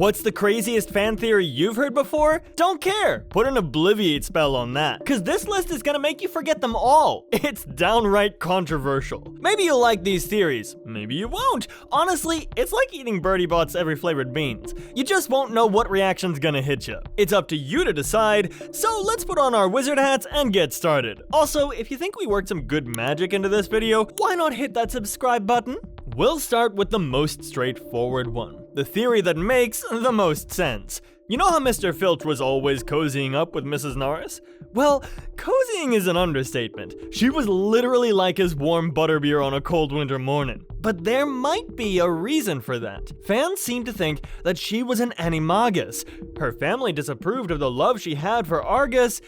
What's the craziest fan theory you've heard before? Don't care. Put an obliviate spell on that, cause this list is gonna make you forget them all. It's downright controversial. Maybe you'll like these theories, maybe you won't. Honestly, it's like eating Birdie Bot's every flavored beans. You just won't know what reaction's gonna hit you. It's up to you to decide, so let's put on our wizard hats and get started. Also, if you think we worked some good magic into this video, why not hit that subscribe button? We'll start with the most straightforward one, the theory that makes the most sense. You know how Mr. Filch was always cozying up with Mrs. Norris? Well, cozying is an understatement. She was literally like his warm butterbeer on a cold winter morning. But there might be a reason for that. Fans seem to think that she was an animagus. Her family disapproved of the love she had for Argus,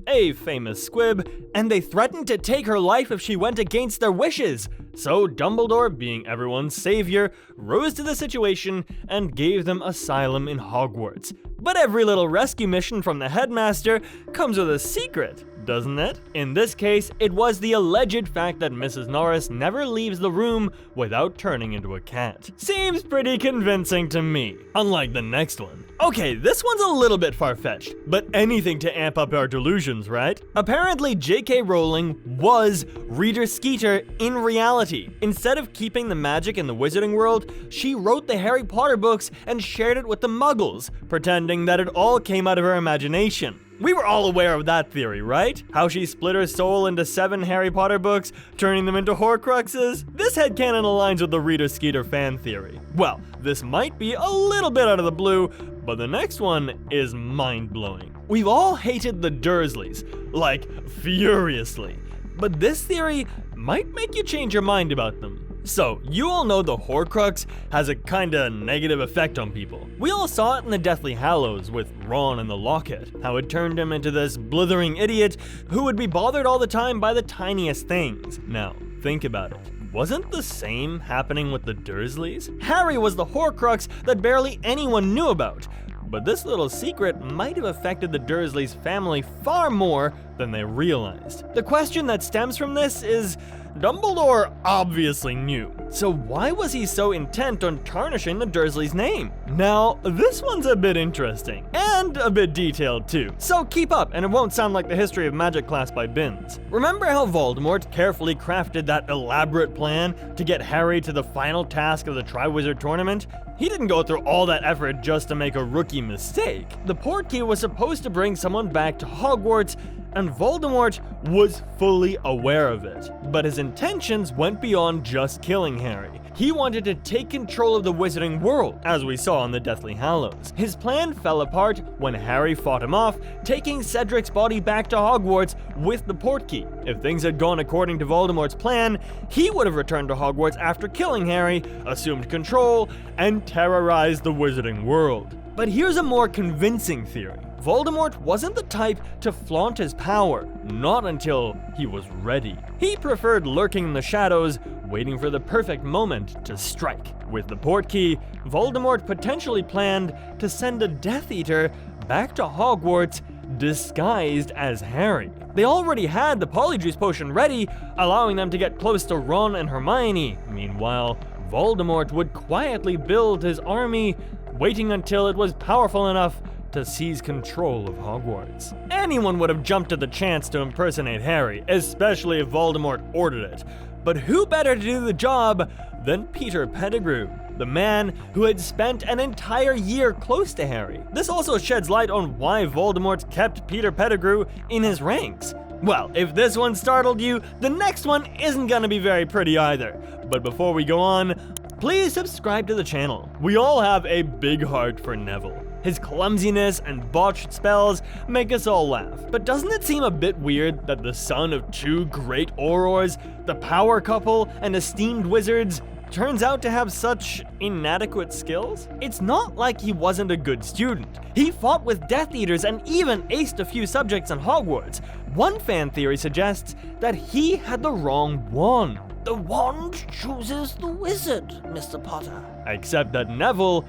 a famous squib, and they threatened to take her life if she went against their wishes. So Dumbledore, being everyone's savior, rose to the situation and gave them asylum in Hogwarts. But every little rescue mission from the headmaster comes with a secret, doesn't it? In this case, it was the alleged fact that Mrs. Norris never leaves the room without turning into a cat. Seems pretty convincing to me, unlike the next one. Okay, this one's a little bit far-fetched, but anything to amp up our delusions, right? Apparently, J.K. Rowling was Reader Skeeter in reality. Instead of keeping the magic in the wizarding world, she wrote the Harry Potter books and shared it with the Muggles, pretending that it all came out of her imagination. We were all aware of that theory, right? How she split her soul into 7 Harry Potter books, turning them into Horcruxes? This headcanon aligns with the Reader Skeeter fan theory. Well, this might be a little bit out of the blue, but the next one is mind-blowing. We've all hated the Dursleys, like, furiously. But this theory might make you change your mind about them. So, you all know the Horcrux has a kinda negative effect on people. We all saw it in the Deathly Hallows with Ron and the Locket, how it turned him into this blithering idiot who would be bothered all the time by the tiniest things. Now, think about it. Wasn't the same happening with the Dursleys? Harry was the Horcrux that barely anyone knew about. But this little secret might have affected the Dursleys' family far more than they realized. The question that stems from this is, Dumbledore obviously knew, so why was he so intent on tarnishing the Dursleys' name? Now, this one's a bit interesting, and a bit detailed too, so keep up and it won't sound like the History of Magic class by Binns. Remember how Voldemort carefully crafted that elaborate plan to get Harry to the final task of the Triwizard Tournament? He didn't go through all that effort just to make a rookie mistake. The portkey was supposed to bring someone back to Hogwarts, and Voldemort was fully aware of it. But his intentions went beyond just killing Harry. He wanted to take control of the wizarding world, as we saw in the Deathly Hallows. His plan fell apart when Harry fought him off, taking Cedric's body back to Hogwarts with the portkey. If things had gone according to Voldemort's plan, he would have returned to Hogwarts after killing Harry, assumed control, and terrorized the wizarding world. But here's a more convincing theory. Voldemort wasn't the type to flaunt his power, not until he was ready. He preferred lurking in the shadows, waiting for the perfect moment to strike. With the portkey, Voldemort potentially planned to send a Death Eater back to Hogwarts disguised as Harry. They already had the Polyjuice Potion ready, allowing them to get close to Ron and Hermione. Meanwhile, Voldemort would quietly build his army, waiting until it was powerful enough to seize control of Hogwarts. Anyone would have jumped at the chance to impersonate Harry, especially if Voldemort ordered it. But who better to do the job than Peter Pettigrew, the man who had spent an entire year close to Harry? This also sheds light on why Voldemort kept Peter Pettigrew in his ranks. Well, if this one startled you, the next one isn't gonna be very pretty either. But before we go on, please subscribe to the channel. We all have a big heart for Neville. His clumsiness and botched spells make us all laugh. But doesn't it seem a bit weird that the son of 2 great Aurors, the power couple, and esteemed wizards, turns out to have such inadequate skills? It's not like he wasn't a good student. He fought with Death Eaters and even aced a few subjects in Hogwarts. One fan theory suggests that he had the wrong wand. The wand chooses the wizard, Mr. Potter. Except that Neville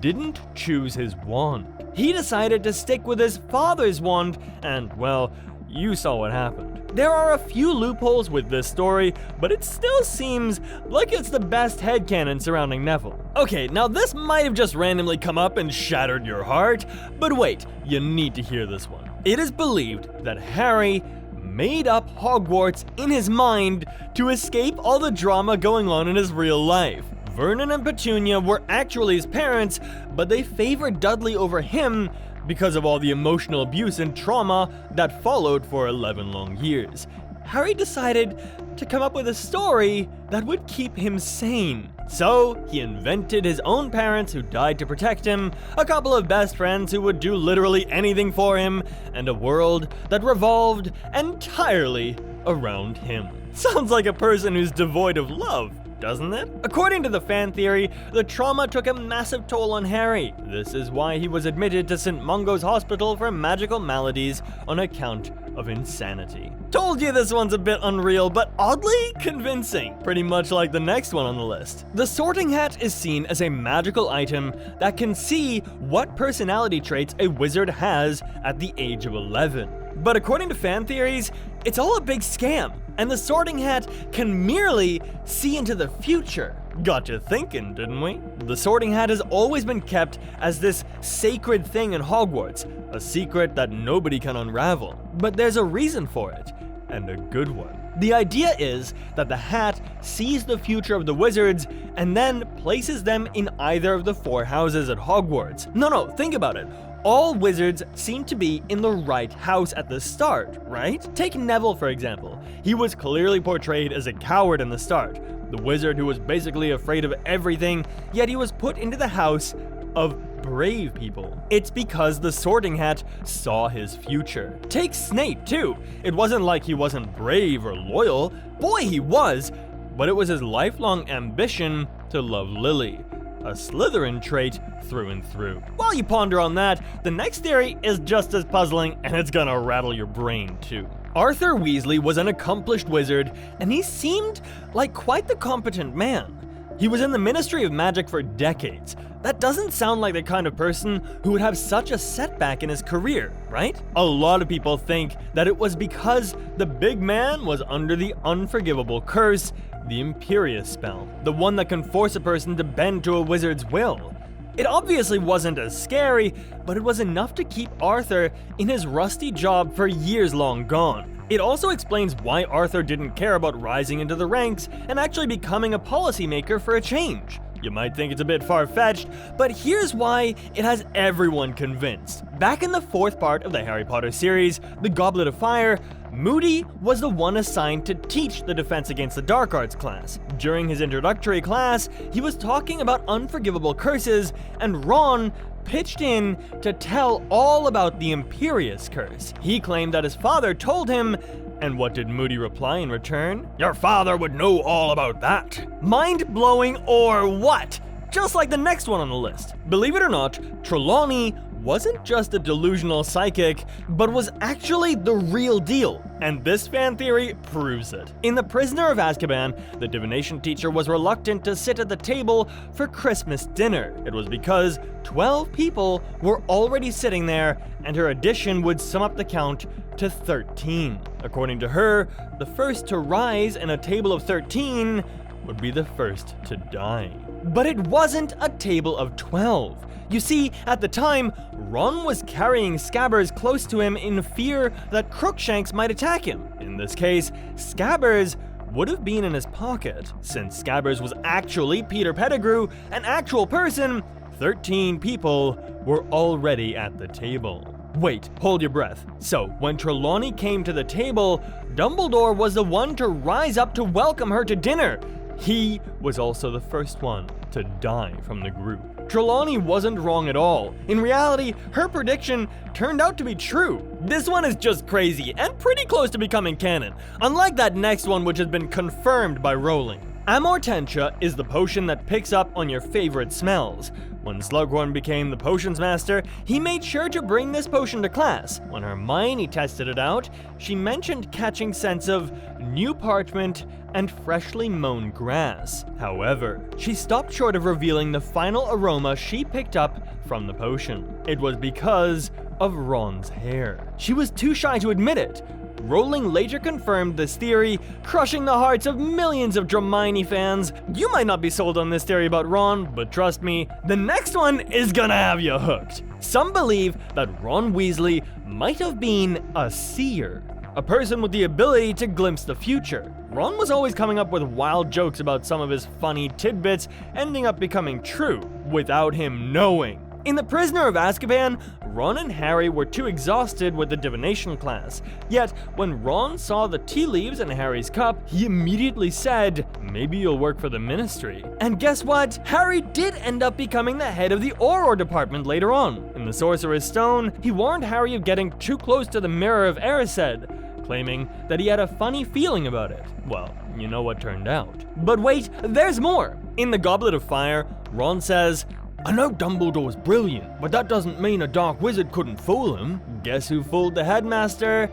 didn't choose his wand. He decided to stick with his father's wand, and, well, you saw what happened. There are a few loopholes with this story, but it still seems like it's the best headcanon surrounding Neville. Okay, now this might have just randomly come up and shattered your heart, but wait, you need to hear this one. It is believed that Harry made up Hogwarts in his mind to escape all the drama going on in his real life. Vernon and Petunia were actually his parents, but they favored Dudley over him because of all the emotional abuse and trauma that followed for 11 long years. Harry decided to come up with a story that would keep him sane. So he invented his own parents who died to protect him, a couple of best friends who would do literally anything for him, and a world that revolved entirely around him. Sounds like a person who's devoid of love, doesn't it? According to the fan theory, the trauma took a massive toll on Harry. This is why he was admitted to St. Mungo's Hospital for magical maladies on account of insanity. Told you this one's a bit unreal, but oddly convincing, pretty much like the next one on the list. The Sorting Hat is seen as a magical item that can see what personality traits a wizard has at the age of 11. But according to fan theories, it's all a big scam, and the Sorting Hat can merely see into the future. Got you thinking, didn't we? The Sorting Hat has always been kept as this sacred thing in Hogwarts, a secret that nobody can unravel. But there's a reason for it, and a good one. The idea is that the hat sees the future of the wizards and then places them in either of the 4 houses at Hogwarts. No, think about it. All wizards seem to be in the right house at the start, right? Take Neville, for example. He was clearly portrayed as a coward in the start, the wizard who was basically afraid of everything, yet he was put into the house of brave people. It's because the Sorting Hat saw his future. Take Snape, too. It wasn't like he wasn't brave or loyal. Boy, he was, but it was his lifelong ambition to love Lily. A Slytherin trait through and through. While you ponder on that, the next theory is just as puzzling, and it's gonna rattle your brain too. Arthur Weasley was an accomplished wizard, and he seemed like quite the competent man. He was in the Ministry of Magic for decades. That doesn't sound like the kind of person who would have such a setback in his career, right? A lot of people think that it was because the big man was under the unforgivable curse, the Imperius spell, the one that can force a person to bend to a wizard's will. It obviously wasn't as scary, but it was enough to keep Arthur in his rusty job for years long gone. It also explains why Arthur didn't care about rising into the ranks and actually becoming a policymaker for a change. You might think it's a bit far-fetched, but here's why it has everyone convinced. Back in the 4th part of the Harry Potter series, The Goblet of Fire, Moody was the one assigned to teach the Defense Against the Dark Arts class. During his introductory class, he was talking about unforgivable curses, and Ron pitched in to tell all about the Imperius curse. He claimed that his father told him, and what did Moody reply in return? "Your father would know all about that." Mind-blowing or what? Just like the next one on the list. Believe it or not, Trelawney wasn't just a delusional psychic, but was actually the real deal, and this fan theory proves it. In The Prisoner of Azkaban, the divination teacher was reluctant to sit at the table for Christmas dinner. It was because 12 people were already sitting there, and her addition would sum up the count to 13. According to her, the first to rise in a table of 13 would be the first to die. But it wasn't a table of 12. You see, at the time, Ron was carrying Scabbers close to him in fear that Crookshanks might attack him. In this case, Scabbers would have been in his pocket. Since Scabbers was actually Peter Pettigrew, an actual person, 13 people were already at the table. Wait, hold your breath. So, when Trelawney came to the table, Dumbledore was the one to rise up to welcome her to dinner. He was also the first one to die from the group. Trelawney wasn't wrong at all. In reality, her prediction turned out to be true. This one is just crazy and pretty close to becoming canon, unlike that next one which has been confirmed by Rowling. Amortentia is the potion that picks up on your favorite smells. When Slughorn became the potions master, he made sure to bring this potion to class. When Hermione tested it out, she mentioned catching scents of new parchment and freshly mown grass. However, she stopped short of revealing the final aroma she picked up from the potion. It was because of Ron's hair. She was too shy to admit it, Rowling later confirmed this theory, crushing the hearts of millions of Hermione fans. You might not be sold on this theory about Ron, but trust me, the next one is gonna have you hooked. Some believe that Ron Weasley might have been a seer, a person with the ability to glimpse the future. Ron was always coming up with wild jokes about some of his funny tidbits ending up becoming true, without him knowing. In The Prisoner of Azkaban, Ron and Harry were too exhausted with the divination class. Yet, when Ron saw the tea leaves in Harry's cup, he immediately said, "Maybe you'll work for the Ministry." And guess what? Harry did end up becoming the head of the Auror department later on. In the Sorcerer's Stone, he warned Harry of getting too close to the Mirror of Erised, claiming that he had a funny feeling about it. Well, you know what turned out. But wait, there's more! In the Goblet of Fire, Ron says, "I know Dumbledore's brilliant, but that doesn't mean a dark wizard couldn't fool him." Guess who fooled the headmaster?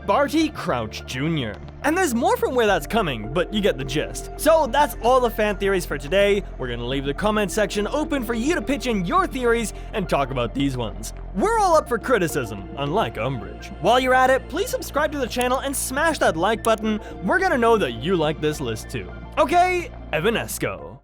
Barty Crouch Jr. And there's more from where that's coming, but you get the gist. So that's all the fan theories for today. We're gonna leave the comment section open for you to pitch in your theories and talk about these ones. We're all up for criticism, unlike Umbridge. While you're at it, please subscribe to the channel and smash that like button. We're gonna know that you like this list too. Okay, Evanesco.